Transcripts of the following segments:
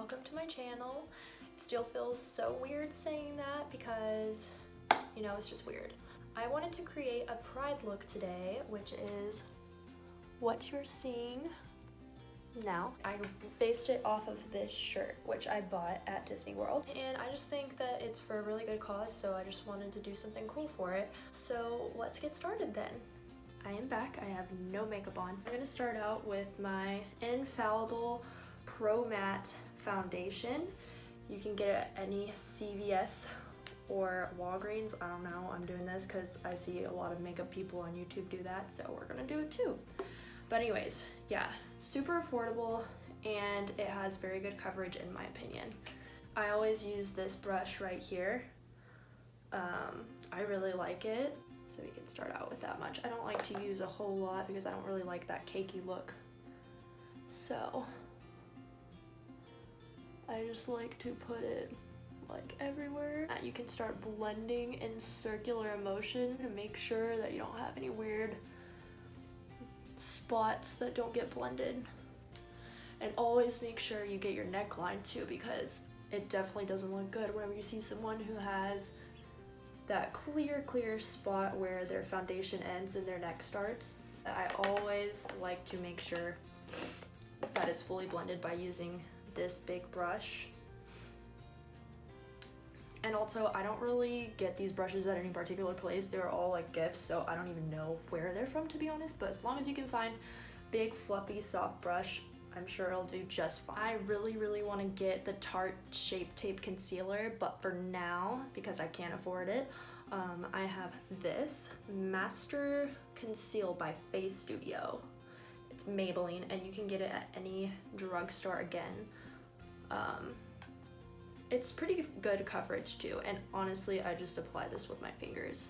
welcome to my channel. It still feels so weird saying that because, you know, it's just weird. I wanted to create a pride look today, which is what you're seeing now. I based it off of this shirt, which I bought at Disney World, and I just think that it's for a really good cause, so I just wanted to do something cool for it. So let's get started then. I am back. I have no makeup on. I'm gonna start out with my Infallible Pro Matte Foundation. You can get it at any CVS or Walgreens. I don't know. I'm doing this because I see a lot of makeup people on YouTube do that, so we're gonna do it too. But anyways, yeah, super affordable and it has very good coverage in my opinion. I always use this brush right here. I really like it, so we can start out with that much. I don't like to use a whole lot because I don't really like that cakey look. So I just like to put it like everywhere. You can start blending in circular motion to make sure that you don't have any weird spots that don't get blended. And always make sure you get your neckline too, because it definitely doesn't look good whenever you see someone who has that clear spot where their foundation ends and their neck starts. I always like to make sure that it's fully blended by using this big brush. And also, I don't really get these brushes at any particular place. They're all like gifts, so I don't even know where they're from, to be honest. But as long as you can find big, fluffy, soft brush, I'm sure it'll do just fine. I really want to get the Tarte Shape Tape Concealer, but for now, because I can't afford it, I have this Master Conceal by Facestudio. It's Maybelline, and you can get it at any drugstore again. It's pretty good coverage too, and honestly, I just apply this with my fingers.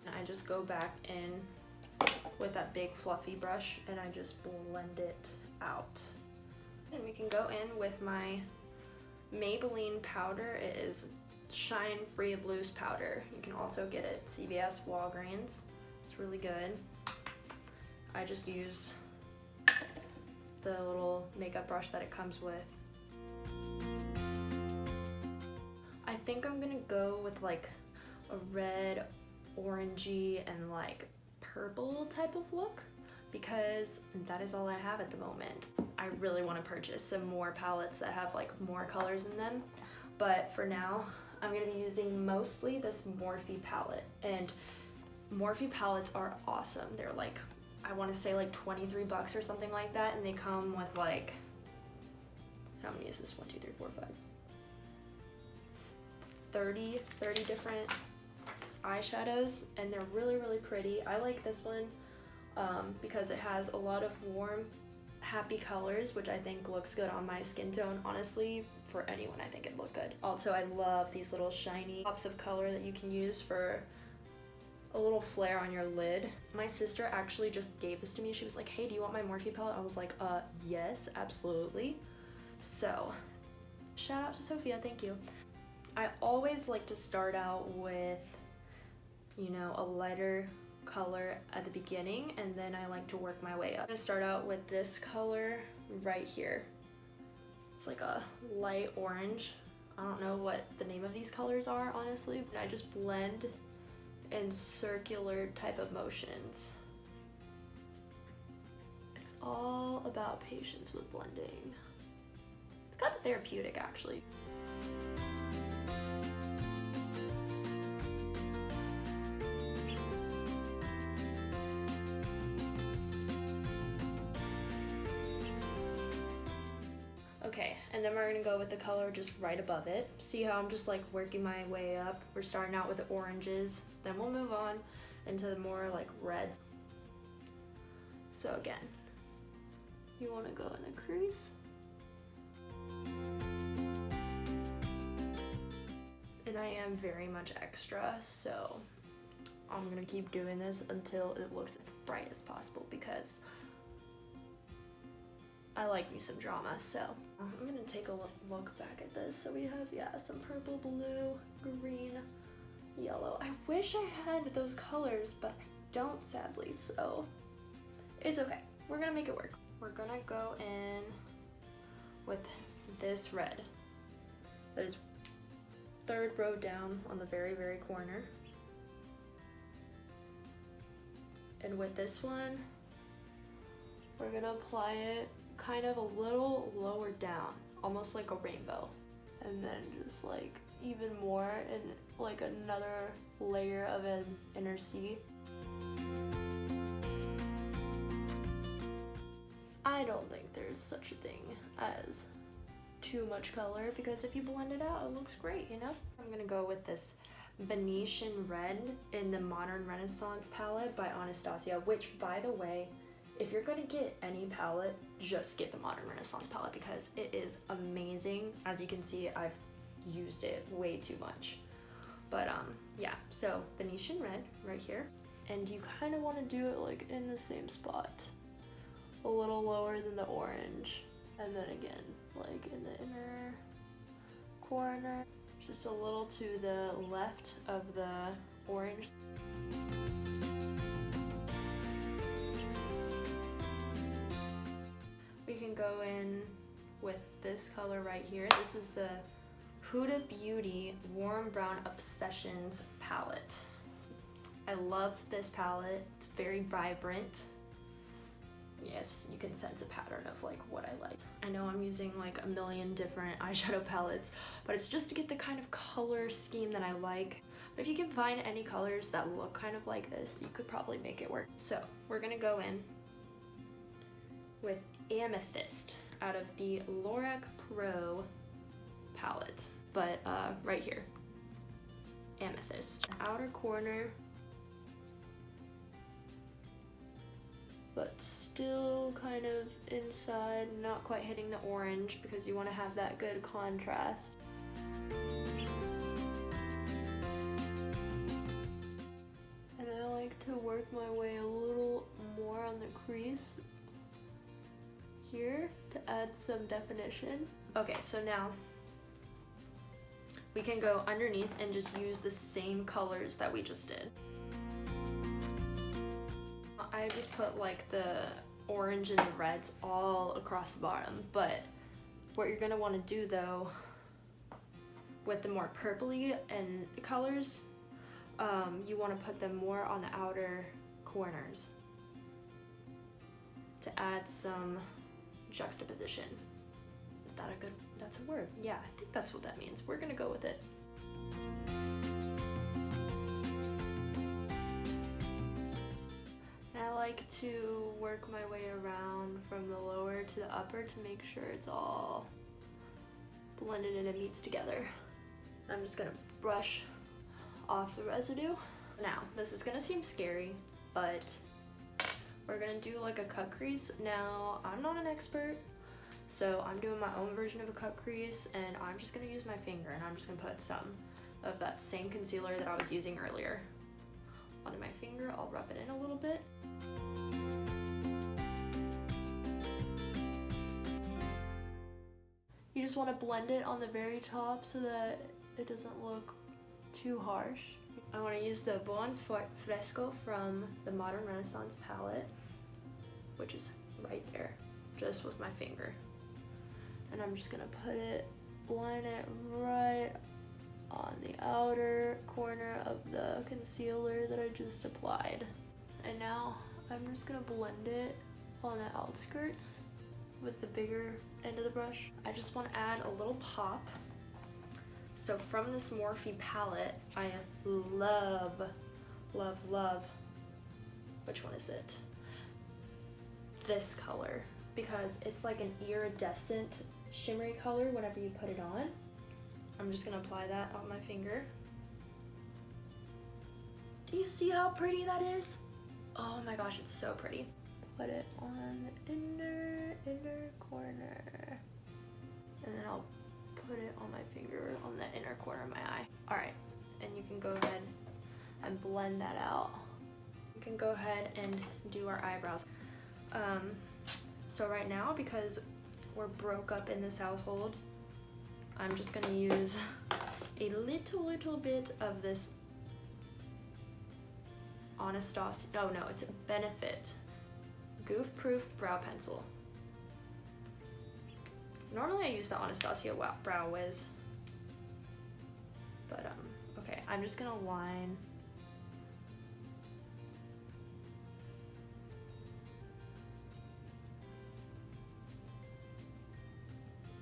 And I just go back in with that big fluffy brush and I just blend it out. And we can go in with my Maybelline powder. It is Shine Free Loose Powder. You can also get it at CVS, Walgreens. It's really good. I just use the little makeup brush that it comes with. I think I'm gonna go with like a red, orangey, and like purple type of look because that is all I have at the moment. I really want to purchase some more palettes that have like more colors in them, but for now I'm gonna be using mostly this Morphe palette, and Morphe palettes are awesome. They're like, I want to say like 23 bucks or something like that, and they come with like, how many is this? 1, 2, 3, 4, 5. 30 different eyeshadows, and they're really pretty. I like this one because it has a lot of warm, happy colors, which I think looks good on my skin tone. Honestly, for anyone, I think it'd look good. Also, I love these little shiny pops of color that you can use for a little flare on your lid. My sister actually just gave this to me. She was like, hey, do you want my Morphe palette? I was like, yes, absolutely. So, shout out to Sophia, thank you. I always like to start out with, you know, a lighter color at the beginning, and then I like to work my way up. I'm gonna start out with this color right here. It's like a light orange. I don't know what the name of these colors are, honestly, but I just blend in circular type of motions. It's all about patience with blending. It's kind of therapeutic, actually. Okay, and then we're gonna go with the color just right above it. See how I'm just like working my way up? We're starting out with the oranges, then we'll move on into the more like reds. So again, you wanna go in a crease. And I am very much extra, so I'm gonna keep doing this until it looks as bright as possible because I like me some drama. So I'm gonna take a look back at this. So we have, yeah, some purple, blue, green, yellow. I wish I had those colors, but I don't, sadly, so it's okay. We're gonna make it work. We're gonna go in with this red. That is 3rd row down on the very, very corner. And with this one, we're gonna apply it kind of a little lower down, almost like a rainbow. And then just like even more and like another layer of an inner C. I don't think there's such a thing as too much color, because if you blend it out, it looks great, you know? I'm gonna go with this Venetian red in the Modern Renaissance palette by Anastasia, which, by the way, if you're gonna get any palette, just get the Modern Renaissance palette because it is amazing. As you can see, I've used it way too much. But yeah, so Venetian red right here. And you kind of want to do it like in the same spot. A little lower than the orange. And then again, like in the inner corner. Just a little to the left of the orange. We can go in with this color right here. This is the Huda Beauty Warm Brown Obsessions palette. I love this palette. It's very vibrant. Yes, you can sense a pattern of like what I like. I know I'm using like a million different eyeshadow palettes, but it's just to get the kind of color scheme that I like. But if you can find any colors that look kind of like this, you could probably make it work. So we're gonna go in with Amethyst out of the LORAC Pro Palette, but right here, Amethyst. Outer corner, but still kind of inside, not quite hitting the orange because you want to have that good contrast. And I like to work my way a little more on the crease here to add some definition. Okay, so now we can go underneath and just use the same colors that we just did. I just put like the orange and the reds all across the bottom, but what you're gonna want to do though with the more purpley and colors, you want to put them more on the outer corners to add some juxtaposition. Is that a good, that's a word? Yeah, I think that's what that means. We're gonna go with it. And I like to work my way around from the lower to the upper to make sure it's all blended and it meets together. I'm just gonna brush off the residue. Now, this is gonna seem scary, but we're gonna do like a cut crease. Now, I'm not an expert, so I'm doing my own version of a cut crease, and I'm just gonna use my finger, and I'm just gonna put some of that same concealer that I was using earlier onto my finger. I'll rub it in a little bit. You just want to blend it on the very top so that it doesn't look too harsh. I want to use the Buon Fresco from the Modern Renaissance palette, which is right there, just with my finger. And I'm just gonna put it, line it right on the outer corner of the concealer that I just applied. And now I'm just gonna blend it on the outskirts with the bigger end of the brush. I just want to add a little pop. So from this Morphe palette, I love, love, love, which one is it? This color, because it's like an iridescent shimmery color whenever you put it on. I'm just gonna apply that on my finger. Do you see how pretty that is? Oh my gosh, it's so pretty. Put it on the inner corner. And then I'll put it on my finger on the inner corner of my eye. All right, and you can go ahead and blend that out. You can go ahead and do our eyebrows. So right now, because we're broke up in this household, I'm just gonna use a little bit of this Anastasia, oh no, it's a Benefit Goof Proof Brow Pencil. Normally I use the Anastasia Brow Wiz, but okay, I'm just gonna line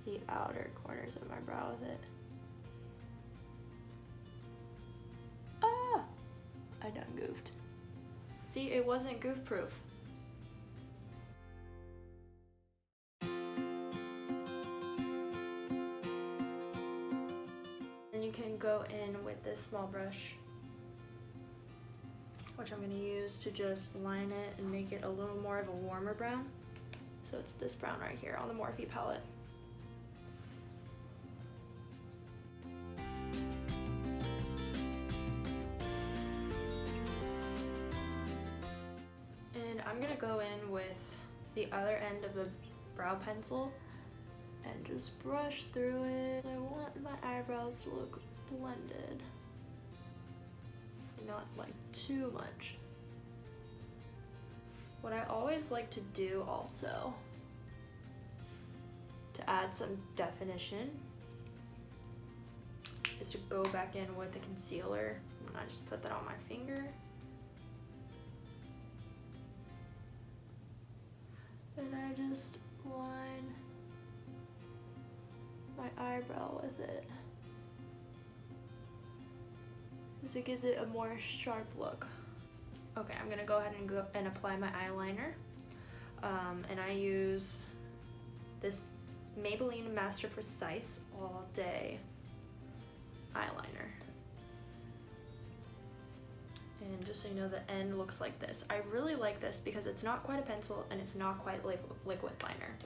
the outer corners of my brow with it. Ah! I done goofed. See, it wasn't goof proof. And you can go in with this small brush, which I'm gonna use to just line it and make it a little more of a warmer brown. So it's this brown right here on the Morphe palette. I'm gonna go in with the other end of the brow pencil and just brush through it. I want my eyebrows to look blended, not like too much. What I always like to do also, to add some definition, is to go back in with the concealer, and I just put that on my finger. And I just line my eyebrow with it, because it gives it a more sharp look. Okay, I'm gonna go ahead and apply my eyeliner. And I use this Maybelline Master Precise All Day eyeliner. And just so you know, the end looks like this. I really like this because it's not quite a pencil and it's not quite liquid liner.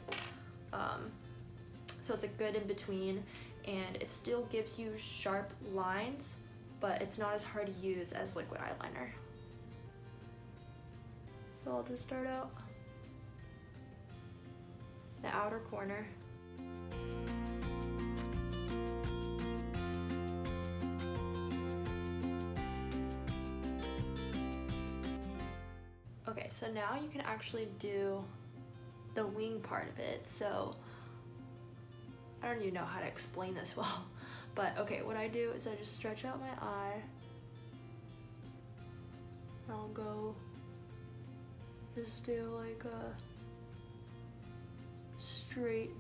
So it's a good in between, and it still gives you sharp lines, but it's not as hard to use as liquid eyeliner. So I'll just start out the outer corner. Okay, so now you can actually do the wing part of it. So I don't even know how to explain this well, but okay, what I do is I just stretch out my eye. I'll go just do like a straight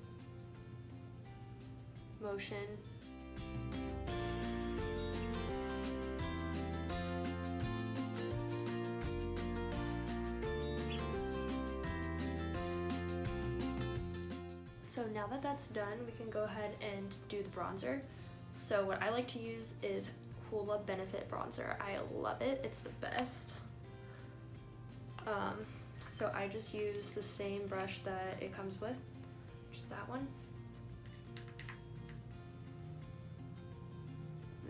motion. So now that that's done, we can go ahead and do the bronzer. So what I like to use is Huda Benefit bronzer. I love it, it's the best. So I just use the same brush that it comes with, which is that one.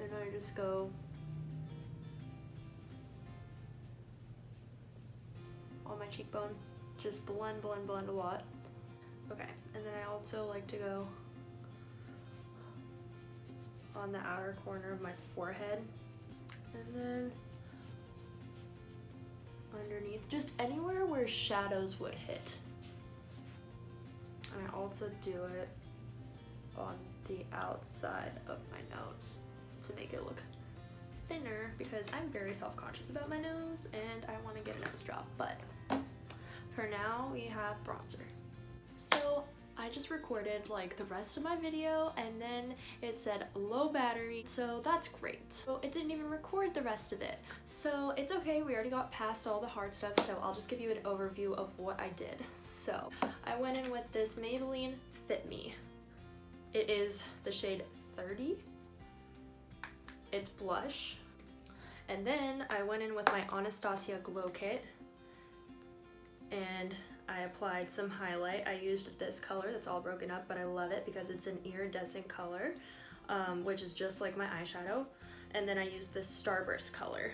And I just go on my cheekbone, just blend, blend, blend a lot. Okay, and then I also like to go on the outer corner of my forehead, and then underneath, just anywhere where shadows would hit. And I also do it on the outside of my nose to make it look thinner, because I'm very self-conscious about my nose and I want to get a nose job. But for now, we have bronzer. So I just recorded like the rest of my video and then it said low battery, so that's great. So it didn't even record the rest of it. So it's okay, we already got past all the hard stuff, so I'll just give you an overview of what I did. So I went in with this Maybelline Fit Me. It is the shade 30. It's blush. And then I went in with my Anastasia Glow Kit and I applied some highlight. I used this color that's all broken up, but I love it because it's an iridescent color, which is just like my eyeshadow. And then I used this Starburst color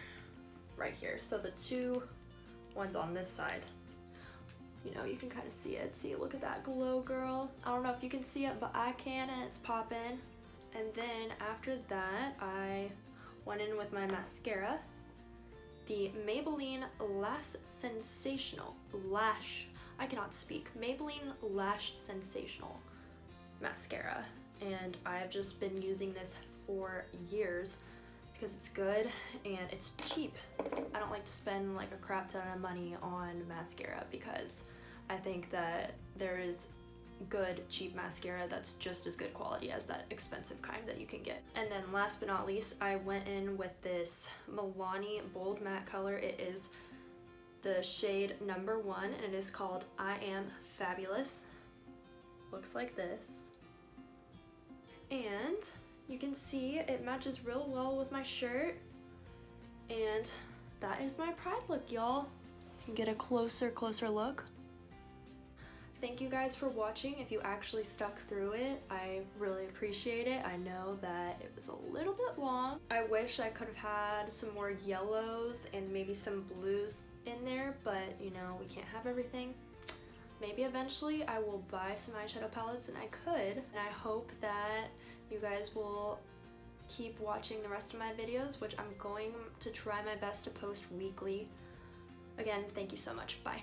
right here. So the two ones on this side, you know, you can kind of see it. See, look at that glow, girl. I don't know if you can see it, but I can, and it's popping. And then after that, I went in with my mascara the Maybelline Maybelline Lash Sensational mascara, and I've just been using this for years because it's good and it's cheap. I don't like to spend like a crap ton of money on mascara because I think that there is good cheap mascara that's just as good quality as that expensive kind that you can get. And then last but not least, I went in with this Milani Bold Matte color. It is the shade number 1 and it is called I Am Fabulous. Looks like this. And you can see it matches real well with my shirt. And that is my Pride look, y'all. You can get a closer look. Thank you guys for watching. If you actually stuck through it, I really appreciate it. I know that it was a little bit long. I wish I could have had some more yellows and maybe some blues in there, but you know, we can't have everything. Maybe eventually I will buy some eyeshadow palettes, and I could. And I hope that you guys will keep watching the rest of my videos, which I'm going to try my best to post weekly. Again, thank you so much. Bye.